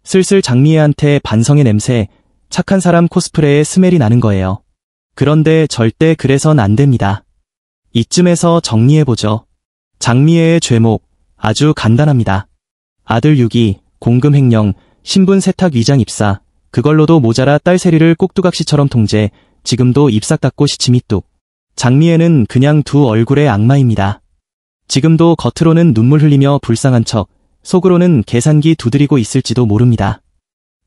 슬슬 장미애한테 반성의 냄새, 착한 사람 코스프레의 스멜이 나는 거예요. 그런데 절대 그래선 안 됩니다. 이쯤에서 정리해보죠. 장미애의 죄목, 아주 간단합니다. 아들 유기, 공금 횡령, 신분 세탁 위장 입사, 그걸로도 모자라 딸 세리를 꼭두각시처럼 통제, 지금도 입싹 닫고 시침이 뚝. 장미애는 그냥 두 얼굴의 악마입니다. 지금도 겉으로는 눈물 흘리며 불쌍한 척, 속으로는 계산기 두드리고 있을지도 모릅니다.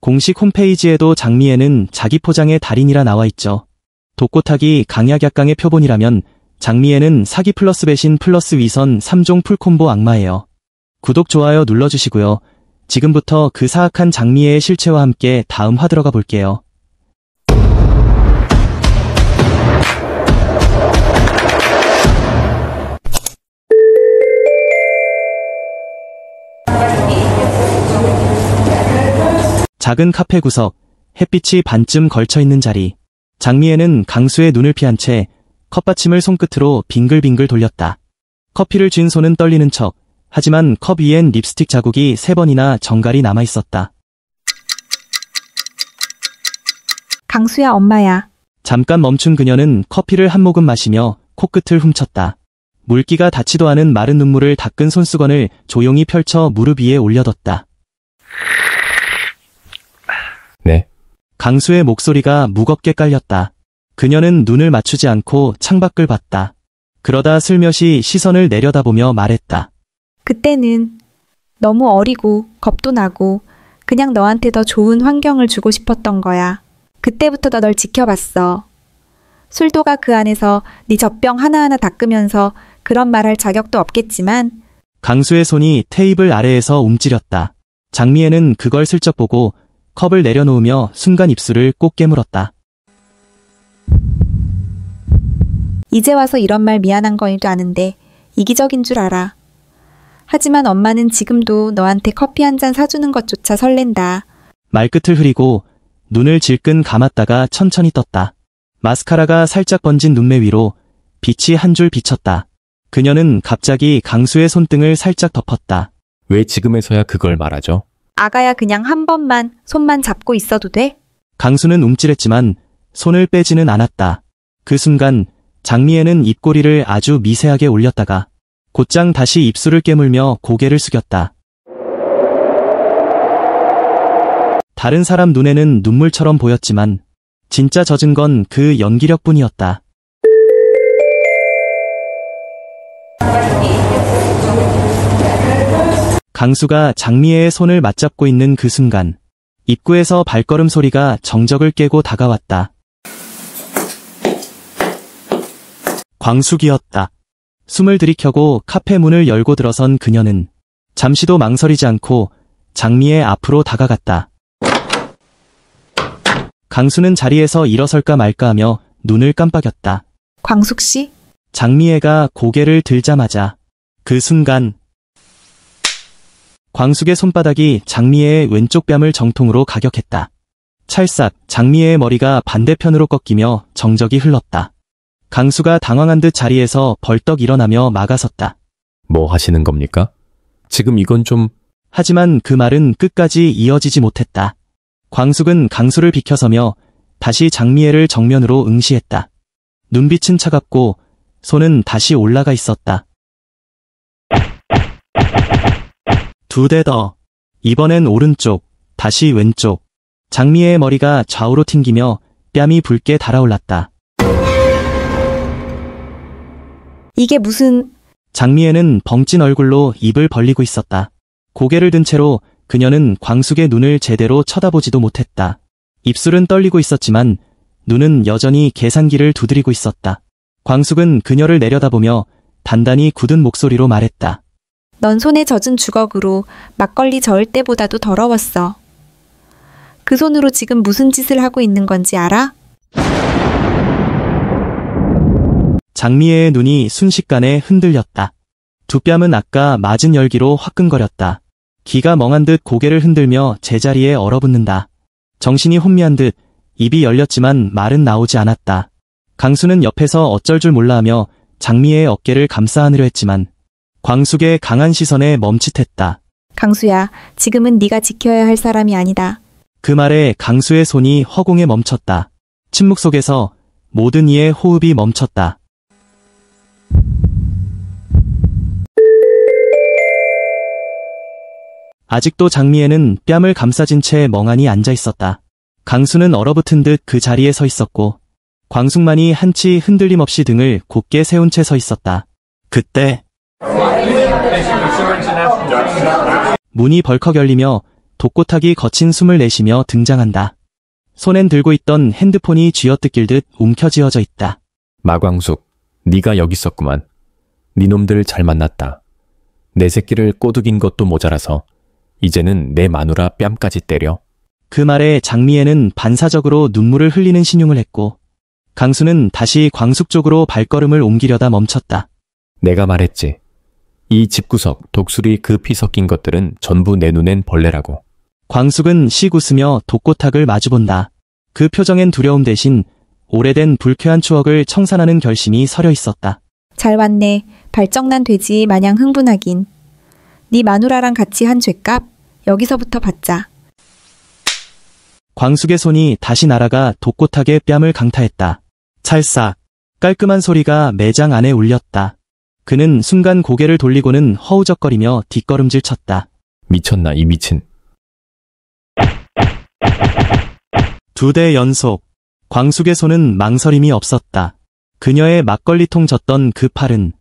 공식 홈페이지에도 장미애는 자기 포장의 달인이라 나와 있죠. 독고타기 강약약강의 표본이라면 장미애는 사기 플러스 배신 플러스 위선 3종 풀콤보 악마예요. 구독, 좋아요 눌러주시고요. 지금부터 그 사악한 장미애의 실체와 함께 다음 화 들어가 볼게요. 작은 카페 구석, 햇빛이 반쯤 걸쳐있는 자리. 장미애는 강수의 눈을 피한 채 컵받침을 손끝으로 빙글빙글 돌렸다. 커피를 쥔 손은 떨리는 척, 하지만 컵 위엔 립스틱 자국이 3번이나 정갈이 남아있었다. 강수야, 엄마야. 잠깐 멈춘 그녀는 커피를 한 모금 마시며 코끝을 훔쳤다. 물기가 닿지도 않은 마른 눈물을 닦은 손수건을 조용히 펼쳐 무릎 위에 올려뒀다. 네. 강수의 목소리가 무겁게 깔렸다. 그녀는 눈을 맞추지 않고 창밖을 봤다. 그러다 슬며시 시선을 내려다보며 말했다. 그때는 너무 어리고 겁도 나고 그냥 너한테 더 좋은 환경을 주고 싶었던 거야. 그때부터 널 지켜봤어. 술도가 그 안에서 네 젖병 하나하나 닦으면서 그런 말할 자격도 없겠지만. 강수의 손이 테이블 아래에서 움찔렸다. 장미애는 그걸 슬쩍 보고 컵을 내려놓으며 순간 입술을 꼭 깨물었다. 이제 와서 이런 말 미안한 거일도 아는데 이기적인 줄 알아. 하지만 엄마는 지금도 너한테 커피 한 잔 사주는 것조차 설렌다. 말끝을 흐리고 눈을 질끈 감았다가 천천히 떴다. 마스카라가 살짝 번진 눈매 위로 빛이 한 줄 비쳤다. 그녀는 갑자기 강수의 손등을 살짝 덮었다. 왜 지금에서야 그걸 말하죠? 아가야, 그냥 한 번만 손만 잡고 있어도 돼? 강수는 움찔했지만 손을 빼지는 않았다. 그 순간 장미애는 입꼬리를 아주 미세하게 올렸다가 곧장 다시 입술을 깨물며 고개를 숙였다. 다른 사람 눈에는 눈물처럼 보였지만 진짜 젖은 건 그 연기력뿐이었다. 강수가 장미애의 손을 맞잡고 있는 그 순간 입구에서 발걸음 소리가 정적을 깨고 다가왔다. 광숙이었다. 숨을 들이켜고 카페 문을 열고 들어선 그녀는 잠시도 망설이지 않고 장미애 앞으로 다가갔다. 강수는 자리에서 일어설까 말까 하며 눈을 깜빡였다. 광숙 씨? 장미애가 고개를 들자마자 그 순간 광숙의 손바닥이 장미애의 왼쪽 뺨을 정통으로 가격했다. 찰싹 장미애의 머리가 반대편으로 꺾이며 정적이 흘렀다. 강수가 당황한 듯 자리에서 벌떡 일어나며 막아섰다. 뭐 하시는 겁니까? 지금 이건 좀... 하지만 그 말은 끝까지 이어지지 못했다. 광숙은 강수를 비켜서며 다시 장미애를 정면으로 응시했다. 눈빛은 차갑고 손은 다시 올라가 있었다. 두 대 더. 이번엔 오른쪽, 다시 왼쪽. 장미애의 머리가 좌우로 튕기며 뺨이 붉게 달아올랐다. 이게 무슨... 장미애는 벙찐 얼굴로 입을 벌리고 있었다. 고개를 든 채로 그녀는 광숙의 눈을 제대로 쳐다보지도 못했다. 입술은 떨리고 있었지만 눈은 여전히 계산기를 두드리고 있었다. 광숙은 그녀를 내려다보며 단단히 굳은 목소리로 말했다. 넌 손에 젖은 주걱으로 막걸리 저을 때보다도 더러웠어. 그 손으로 지금 무슨 짓을 하고 있는 건지 알아? 장미애의 눈이 순식간에 흔들렸다. 두 뺨은 아까 맞은 열기로 화끈거렸다. 기가 멍한 듯 고개를 흔들며 제자리에 얼어붙는다. 정신이 혼미한 듯 입이 열렸지만 말은 나오지 않았다. 강수는 옆에서 어쩔 줄 몰라 하며 장미애의 어깨를 감싸 안으려 했지만 광숙의 강한 시선에 멈칫했다. 강수야, 지금은 네가 지켜야 할 사람이 아니다. 그 말에 강수의 손이 허공에 멈췄다. 침묵 속에서 모든 이의 호흡이 멈췄다. 아직도 장미애는 뺨을 감싸진 채 멍하니 앉아 있었다. 강수는 얼어붙은 듯 그 자리에 서 있었고 광숙만이 한치 흔들림 없이 등을 곧게 세운 채 서 있었다. 그때 문이 벌컥 열리며 독고탁이 거친 숨을 내쉬며 등장한다. 손엔 들고 있던 핸드폰이 쥐어뜯길 듯 움켜쥐어져 있다. 마광숙, 네가 여기 있었구만. 네 놈들 잘 만났다. 내 새끼를 꼬드긴 것도 모자라서 이제는 내 마누라 뺨까지 때려. 그 말에 장미애는 반사적으로 눈물을 흘리는 신용을 했고 강수는 다시 광숙 쪽으로 발걸음을 옮기려다 멈췄다. 내가 말했지. 이 집구석, 독수리 그 피 섞인 것들은 전부 내 눈엔 벌레라고. 광숙은 씩 웃으며 독고탁을 마주본다. 그 표정엔 두려움 대신 오래된 불쾌한 추억을 청산하는 결심이 서려 있었다. 잘 왔네. 발정난 돼지 마냥 흥분하긴. 네 마누라랑 같이 한 죗값 여기서부터 받자. 광숙의 손이 다시 날아가 독고탁의 뺨을 강타했다. 찰싹 깔끔한 소리가 매장 안에 울렸다. 그는 순간 고개를 돌리고는 허우적거리며 뒷걸음질 쳤다. 미쳤나 이 미친. 2대 연속. 광숙의 손은 망설임이 없었다. 그녀의 막걸리통 젓던 그 팔은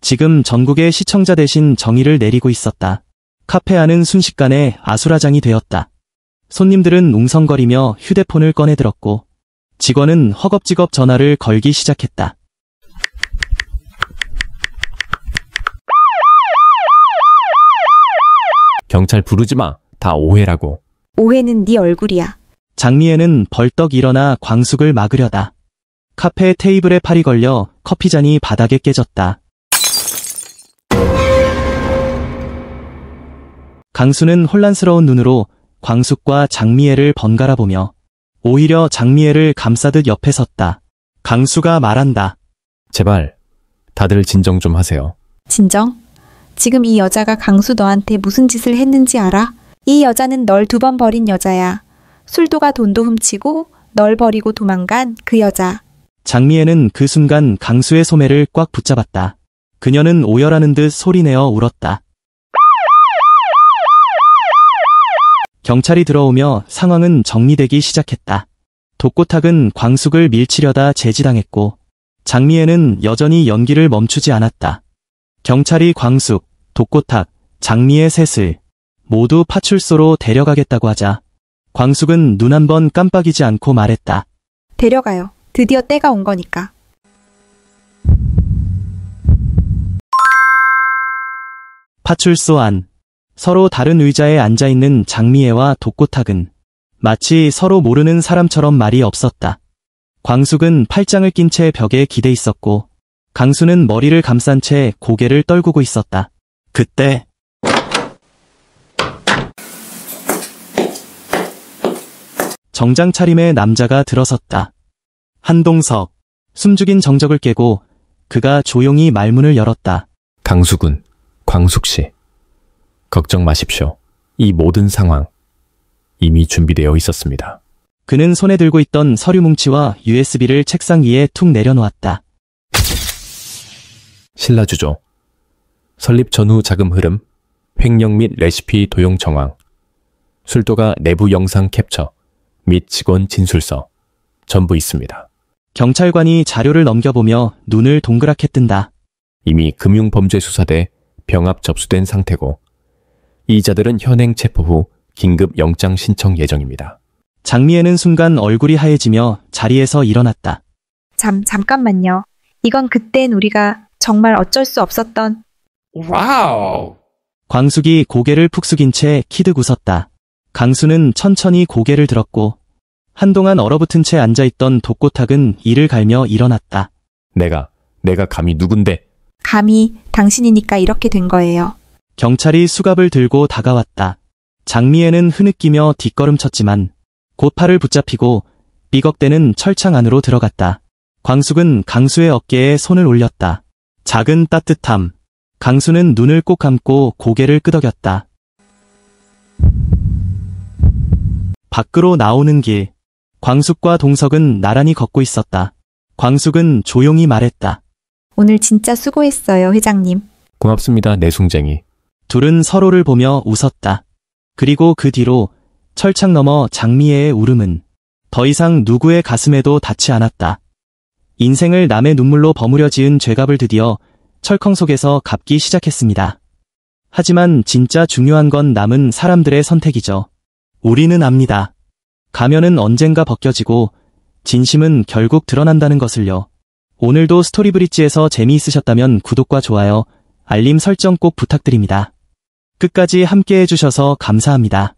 지금 전국의 시청자 대신 정의를 내리고 있었다. 카페 안은 순식간에 아수라장이 되었다. 손님들은 웅성거리며 휴대폰을 꺼내들었고 직원은 허겁지겁 전화를 걸기 시작했다. 경찰 부르지 마. 다 오해라고. 오해는 네 얼굴이야. 장미애는 벌떡 일어나 광숙을 막으려다. 카페 테이블에 팔이 걸려 커피잔이 바닥에 깨졌다. 강수는 혼란스러운 눈으로 광숙과 장미애를 번갈아 보며 오히려 장미애를 감싸듯 옆에 섰다. 강수가 말한다. 제발 다들 진정 좀 하세요. 진정? 지금 이 여자가 강수 너한테 무슨 짓을 했는지 알아? 이 여자는 널 2번 버린 여자야. 술도가 돈도 훔치고 널 버리고 도망간 그 여자. 장미애는 그 순간 강수의 소매를 꽉 붙잡았다. 그녀는 오열하는 듯 소리내어 울었다. 경찰이 들어오며 상황은 정리되기 시작했다. 독고탁은 광숙을 밀치려다 제지당했고 장미애는 여전히 연기를 멈추지 않았다. 경찰이 광숙, 독고탁, 장미애 셋을 모두 파출소로 데려가겠다고 하자 광숙은 눈 한 번 깜빡이지 않고 말했다. 데려가요. 드디어 때가 온 거니까. 파출소 안. 서로 다른 의자에 앉아있는 장미애와 독고탁은 마치 서로 모르는 사람처럼 말이 없었다. 광숙은 팔짱을 낀 채 벽에 기대 있었고 강수는 머리를 감싼 채 고개를 떨구고 있었다. 그때 정장 차림의 남자가 들어섰다. 한동석. 숨죽인 정적을 깨고 그가 조용히 말문을 열었다. 강수군, 광숙씨. 걱정 마십시오. 이 모든 상황 이미 준비되어 있었습니다. 그는 손에 들고 있던 서류 뭉치와 USB를 책상 위에 툭 내려놓았다. 신라주조. 설립 전후 자금 흐름, 횡령 및 레시피 도용 정황, 술도가 내부 영상 캡처 및 직원 진술서 전부 있습니다. 경찰관이 자료를 넘겨보며 눈을 동그랗게 뜬다. 이미 금융범죄수사대 병합 접수된 상태고 이자들은 현행 체포 후 긴급 영장 신청 예정입니다. 장미애는 순간 얼굴이 하얘지며 자리에서 일어났다. 잠깐만요. 이건 그땐 우리가 정말 어쩔 수 없었던. 와우! 광숙이 고개를 푹 숙인 채 키득 웃었다. 강수는 천천히 고개를 들었고 한동안 얼어붙은 채 앉아있던 독고탁은 이를 갈며 일어났다. 내가 감히 누군데? 감히 당신이니까 이렇게 된 거예요. 경찰이 수갑을 들고 다가왔다. 장미애는 흐느끼며 뒷걸음쳤지만 곧 팔을 붙잡히고 삐걱대는 철창 안으로 들어갔다. 광숙은 강수의 어깨에 손을 올렸다. 작은 따뜻함. 강수는 눈을 꼭 감고 고개를 끄덕였다. 밖으로 나오는 길. 광숙과 동석은 나란히 걷고 있었다. 광숙은 조용히 말했다. 오늘 진짜 수고했어요, 회장님. 고맙습니다, 내숭쟁이. 둘은 서로를 보며 웃었다. 그리고 그 뒤로 철창 너머 장미애의 울음은 더 이상 누구의 가슴에도 닿지 않았다. 인생을 남의 눈물로 버무려 지은 죄값을 드디어 철컹 속에서 갚기 시작했습니다. 하지만 진짜 중요한 건 남은 사람들의 선택이죠. 우리는 압니다. 가면은 언젠가 벗겨지고 진심은 결국 드러난다는 것을요. 오늘도 스토리브릿지에서 재미있으셨다면 구독과 좋아요, 알림 설정 꼭 부탁드립니다. 끝까지 함께 해주셔서 감사합니다.